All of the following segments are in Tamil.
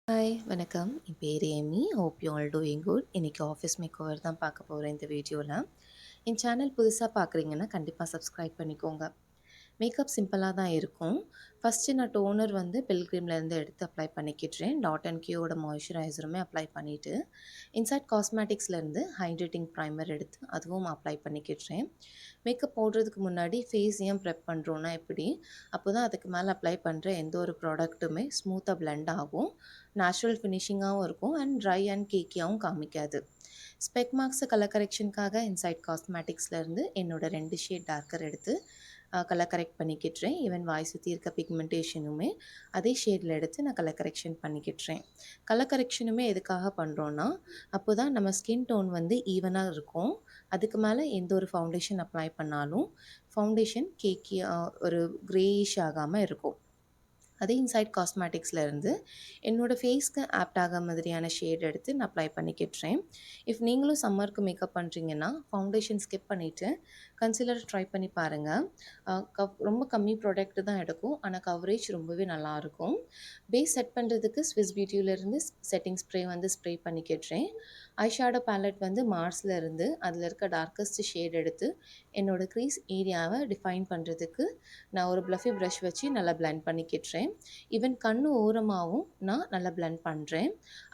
ஹாய் வணக்கம். என் பேர் Amy. Hope you all doing good. இன்றைக்கி ஆஃபீஸ் மேக்கோவர் தான் பார்க்க போகிறேன் இந்த வீடியோவில். என் சேனல் புதுசாக பார்க்குறீங்கன்னா கண்டிப்பாக சப்ஸ்கிரைப் பண்ணிக்கோங்க. மேக்கப் சிம்பிளாக தான் இருக்கும். ஃபஸ்ட்டு நான் டோனர் வந்து பில்கிரிம்லேருந்து எடுத்து அப்ளை பண்ணிக்கிட்டுறேன். டாட் அண்ட் கியோட மாய்ஸ்சரைசருமே அப்ளை பண்ணிவிட்டு இன்சைட் காஸ்மெட்டிக்ஸ்லேருந்து ஹைட்ரேட்டிங் ப்ரைமர் எடுத்து அதுவும் அப்ளை பண்ணிக்கிட்டுறேன். மேக்கப் போடுறதுக்கு முன்னாடி ஃபேஸ் ஏன் ப்ரெப் பண்ணுறோன்னா எப்படி, அப்போ தான் அதுக்கு மேலே அப்ளை பண்ணுற எந்த ஒரு ப்ராடக்ட்டுமே ஸ்மூத்தாக பிளெண்ட் ஆகும், நேச்சுரல் ஃபினிஷிங்காகவும் இருக்கும் அண்ட் ட்ரை அண்ட் கேக்கியாகவும் காமிக்காது. ஸ்பெக் மார்க்ஸை கலர் கரெக்ஷனுக்காக இன்சைட் காஸ்மெட்டிக்ஸ்லேருந்து என்னோடய 2 ஷேட் டார்க்கர் எடுத்து கலர் கரெக்ட் பண்ணிக்கிட்டுறேன். ஈவன் வாய் சுற்றி இருக்க பிக்மெண்டேஷனுமே அதே ஷேடில் எடுத்து நான் கலர் கரெக்ஷன் பண்ணிக்கிட்டுறேன். கலர் கரெக்ஷனுமே எதுக்காக பண்ணுறோன்னா, அப்போ தான் நம்ம ஸ்கின் டோன் வந்து ஈவனாக இருக்கும். அதுக்கு மேலே எந்த ஒரு ஃபவுண்டேஷன் அப்ளை பண்ணாலும் ஃபவுண்டேஷன் கேக்கி ஒரு க்ரேயிஷ் ஆகாமல் இருக்கும். அதே இன்சைட் காஸ்மெட்டிக்ஸ்லேருந்து என்னோடய ஃபேஸ்க்கு ஆப்ட் ஆக மாதிரியான ஷேட் எடுத்து நான் அப்ளை பண்ணிக்கிட்டுறேன். இஃப் நீங்களும் சம்மருக்கு மேக்கப் பண்ணுறீங்கன்னா ஃபவுண்டேஷன் ஸ்கிப் பண்ணிவிட்டு கன்சீலர் ட்ரை பண்ணி பாருங்கள். ரொம்ப கம்மி ப்ராடக்ட் தான் எடுக்கும், ஆனால் கவரேஜ் ரொம்பவே நல்லாயிருக்கும். பேஸ் செட் பண்ணுறதுக்கு ஸ்விஸ் பியூட்டியிலேருந்து செட்டிங் ஸ்ப்ரே வந்து ஸ்ப்ரே பண்ணிக்கிட்டுறேன். ஐ ஷேடோ பேலட் வந்து மார்ஸ்லேருந்து அதில் இருக்க டார்க்கஸ்ட் ஷேட் எடுத்து என்னோடய க்ரீஸ் ஏரியாவை டிஃபைன் பண்ணுறதுக்கு நான் ஒரு ப்ளஃபி ப்ரஷ் வச்சு நல்லா பிளெண்ட் பண்ணிக்கிட்டுறேன். ஈவன் கண்ணு ஓரமாகவும் நான் நல்லா பிளெண்ட் பண்ணுறேன்.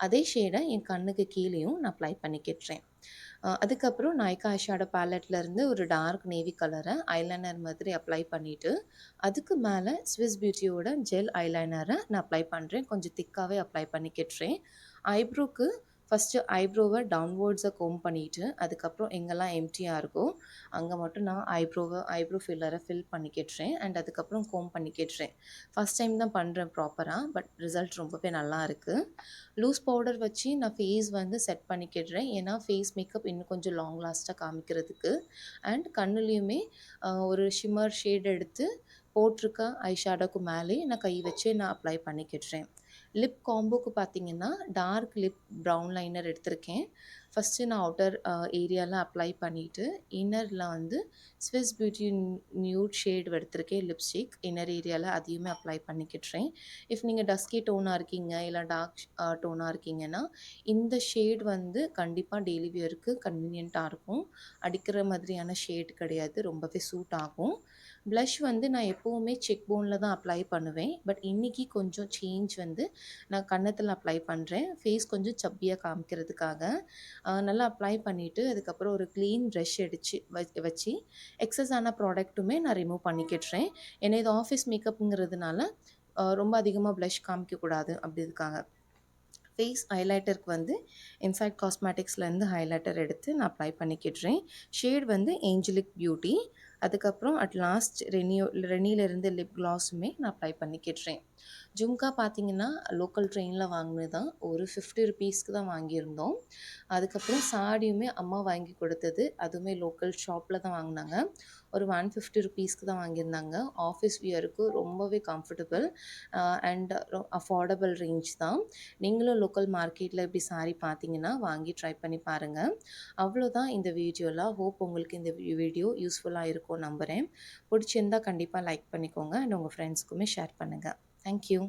அதே ஷேடை என் கண்ணுக்கு கீழேயும் நான் அப்ளை பண்ணிக்கிட்டுறேன். அதுக்கப்புறம் நாய்கா ஐஷேடோ பேலட்லேருந்து ஒரு டார்க் நேவி கலரை ஐலைனர் மாதிரி அப்ளை பண்ணிவிட்டு அதுக்கு மேலே ஸ்விஸ் பியூட்டியோட ஜெல் ஐலைனரை நான் அப்ளை பண்ணுறேன். கொஞ்சம் திக்காகவே அப்ளை பண்ணிக்கிட்டுறேன். ஐப்ரோக்கு ஃபஸ்ட்டு ஐப்ரோவை டவுன்வோர்ட்ஸை கோம் பண்ணிவிட்டு அதுக்கப்புறம் எங்கெல்லாம் எம்டியாக இருக்கோ அங்கே மட்டும் நான் ஐப்ரோ ஃபில்லரை ஃபில் பண்ணிக்கிட்டுறேன் அண்ட் அதுக்கப்புறம் கோம் பண்ணிக்கிட்டுறேன். ஃபஸ்ட் டைம் தான் பண்ணுறேன் ப்ராப்பராக, பட் ரிசல்ட் ரொம்பவே நல்லா இருக்குது. லூஸ் பவுடர் வச்சு நான் ஃபேஸ் வந்து செட் பண்ணிக்கிடுறேன். ஏன்னா ஃபேஸ் மேக்கப் இன்னும் கொஞ்சம் லாங் லாஸ்ட்டாக காமிக்கிறதுக்கு. அண்ட் கண்ணுலேயுமே ஒரு ஷிம்மர் ஷேட் எடுத்து போட்டிருக்க ஐஷேடோக்கு மேலே நான் கை வச்சு நான் அப்ளை பண்ணிக்கிடுறேன். லிப் காம்போக்கு பார்த்தீங்கன்னா டார்க் லிப் ப்ரௌன் லைனர் எடுத்திருக்கேன். ஃபஸ்ட்டு நான் அவுட்டர் ஏரியாவில் அப்ளை பண்ணிவிட்டு இன்னரில் வந்து ஸ்விஸ் பியூட்டி நியூட் ஷேட் எடுத்திருக்கேன் லிப்ஸ்டிக். இன்னர் ஏரியாவில் அதையுமே அப்ளை பண்ணிக்கிட்டுறேன். இஃப் நீங்கள் டஸ்கி டோனாக இருக்கீங்க இல்லை டார்க் டோனாக இருக்கீங்கன்னா இந்த ஷேட் வந்து கண்டிப்பாக டெய்லி வியருக்கு கன்வீனியண்ட்டாக இருக்கும். அடிக்கிற மாதிரியான ஷேட் கிடையாது, ரொம்பவே சூட் ஆகும். ப்ளஷ் வந்து நான் எப்போவுமே செக் போனில் தான் அப்ளை பண்ணுவேன், பட் இன்றைக்கி கொஞ்சம் சேஞ்ச் வந்து நான் கன்னத்தில் அப்ளை பண்ணுறேன். ஃபேஸ் கொஞ்சம் சப்பியாக காமிக்கிறதுக்காக நல்லா அப்ளை பண்ணிவிட்டு அதுக்கப்புறம் ஒரு க்ளீன் ப்ரஷ் அடித்து வச்சு எக்ஸஸ் ஆன ப்ராடக்ட்டுமே நான் ரிமூவ் பண்ணிக்கிட்டுறேன். ஏன்னா இது ஆஃபீஸ் மேக்கப்புங்கிறதுனால ரொம்ப அதிகமாக ப்ளஷ் காமிக்கக்கூடாது அப்படிதுக்காக. ஃபேஸ் ஹைலைட்டருக்கு வந்து இன்சைட் காஸ்மெட்டிக்ஸ்லேருந்து ஹைலைட்டர் எடுத்து நான் அப்ளை பண்ணிக்கிட்டுறேன். ஷேட் வந்து ஏஞ்சலிக் பியூட்டி. அதுக்கப்புறம் அட் லாஸ்ட் ரெனியிலேருந்து லிப் க்ளாஸுமே நான் அப்ளை பண்ணிக்கிட்டுறேன். ஜும்கா பார்த்தீங்கன்னா லோக்கல் ட்ரெயினில் வாங்கினது தான், ஒரு 50 ருபீஸ்க்கு தான் வாங்கியிருந்தோம். அதுக்கப்புறம் சாடியுமே அம்மா வாங்கி கொடுத்தது, அதுவுமே லோக்கல் ஷாப்பில் தான் வாங்கினாங்க. ஒரு 150 ருபீஸ்க்கு தான் வாங்கியிருந்தாங்க. ஆஃபீஸ் வியருக்கு ரொம்பவே கம்ஃபர்டபுள் அண்ட் அஃபோர்டபுள் ரேஞ்ச் தான். நீங்களும் லோக்கல் மார்க்கெட்டில் இப்படி சாரீ பார்த்தீங்கன்னா வாங்கி ட்ரை பண்ணி பாருங்கள். அவ்வளோதான் இந்த வீடியோவில். ஹோப் உங்களுக்கு இந்த வீடியோ யூஸ்ஃபுல்லாக இருக்கும் நம்புகிறேன். பிடிச்சிருந்தால் கண்டிப்பாக லைக் பண்ணிக்கோங்க அண்ட் உங்கள் ஃப்ரெண்ட்ஸ்க்குமே ஷேர் பண்ணுங்கள். தேங்க்யூ.